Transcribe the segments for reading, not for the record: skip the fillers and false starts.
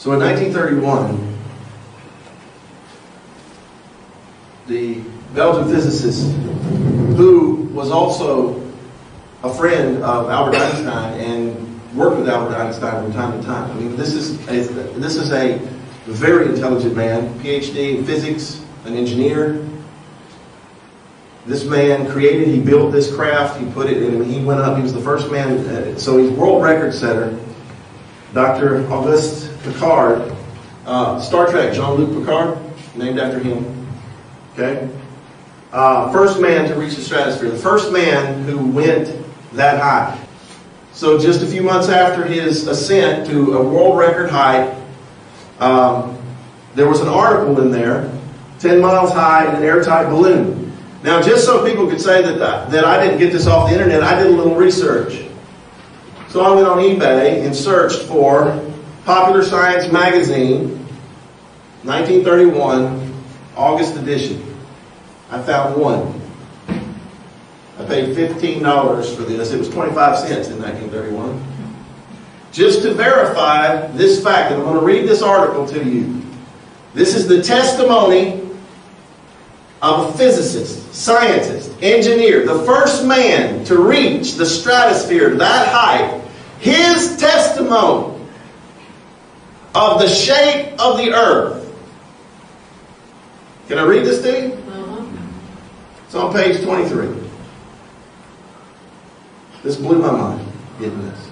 So in 1931, the Belgian physicist, who was also a friend of Albert Einstein and worked with Albert Einstein from time to time. I mean, this is a very intelligent man, PhD in physics, an engineer. This man he built this craft, he put it in, he went up, he was the first man, so he's world record setter. Dr. Auguste Piccard, Star Trek, Jean-Luc Picard, named after him. Okay? First man to reach the stratosphere, the first man who went that high. So just a few months after his ascent to a world record height, there was an article in there, 10 miles high in an airtight balloon. Now, just so people could say that I didn't get this off the internet, I did a little research. So I went on eBay and searched for Popular Science Magazine, 1931, August edition. I found one. I paid $15 for this. It was 25 cents in 1931. Just to verify this fact, and I'm going to read this article to you. This is the testimony of a physicist, scientist, engineer, the first man to reach the stratosphere that height. His testimony of the shape of the earth. Can I read this to you? It's on page 23. This blew my mind, getting this.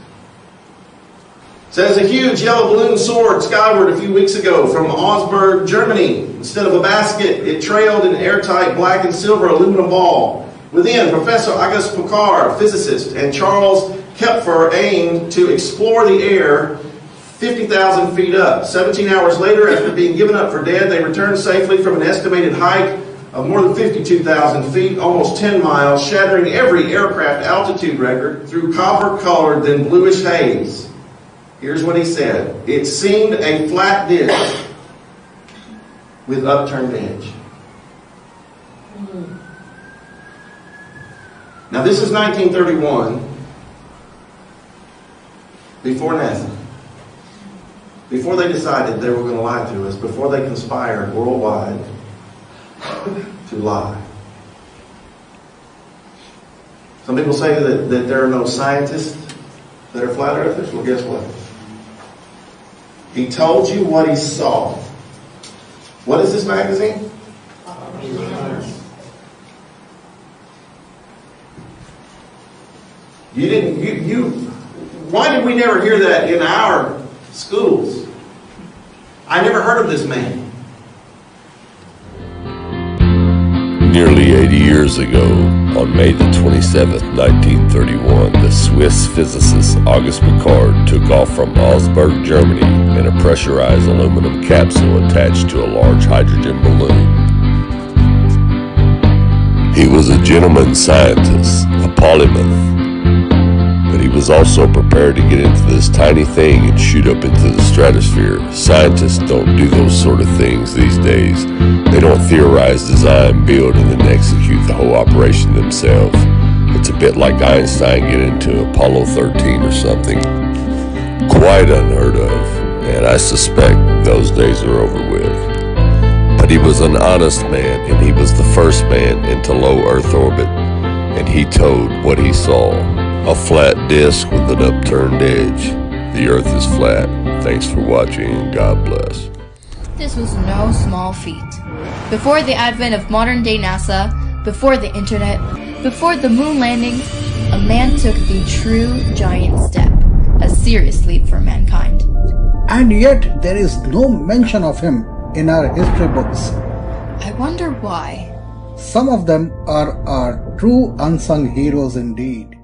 It says, a huge yellow balloon soared skyward a few weeks ago from Augsburg, Germany. Instead of a basket, it trailed an airtight black and silver aluminum ball. Within, Professor Auguste Piccard, physicist, and Charles Kepler aimed to explore the air 50,000 feet up. 17 hours later, after being given up for dead, they returned safely from an estimated height of more than 52,000 feet, almost 10 miles, shattering every aircraft altitude record through copper-colored, then bluish haze. Here's what he said. It seemed a flat disc with upturned edge. Now this is 1931, before NASA. Before they decided they were going to lie to us, before they conspired worldwide to lie. Some people say that there are no scientists that are flat earthers. Well, guess what? He told you what he saw. What is this magazine? Why did we never hear that in our schools? I never heard of this man. Nearly 80 years ago, on May the 27th, 1931, the Swiss physicist Auguste Piccard took off from Augsburg, Germany in a pressurized aluminum capsule attached to a large hydrogen balloon. He was a gentleman scientist, a polymath, but he was also prepared to get into this tiny thing and shoot up into the stratosphere. Scientists don't do those sort of things these days. They don't theorize, design, build, and then execute the whole operation themselves. It's a bit like Einstein getting into Apollo 13 or something. Quite unheard of, and I suspect those days are over with. But he was an honest man, and he was the first man into low Earth orbit, and he told what he saw. A flat disc with an upturned edge. The Earth is flat. Thanks for watching, and God bless. This was no small feat. Before the advent of modern-day NASA, before the internet, before the moon landings, a man took the true giant step, a serious leap for mankind. And yet there is no mention of him in our history books. I wonder why. Some of them are our true unsung heroes indeed.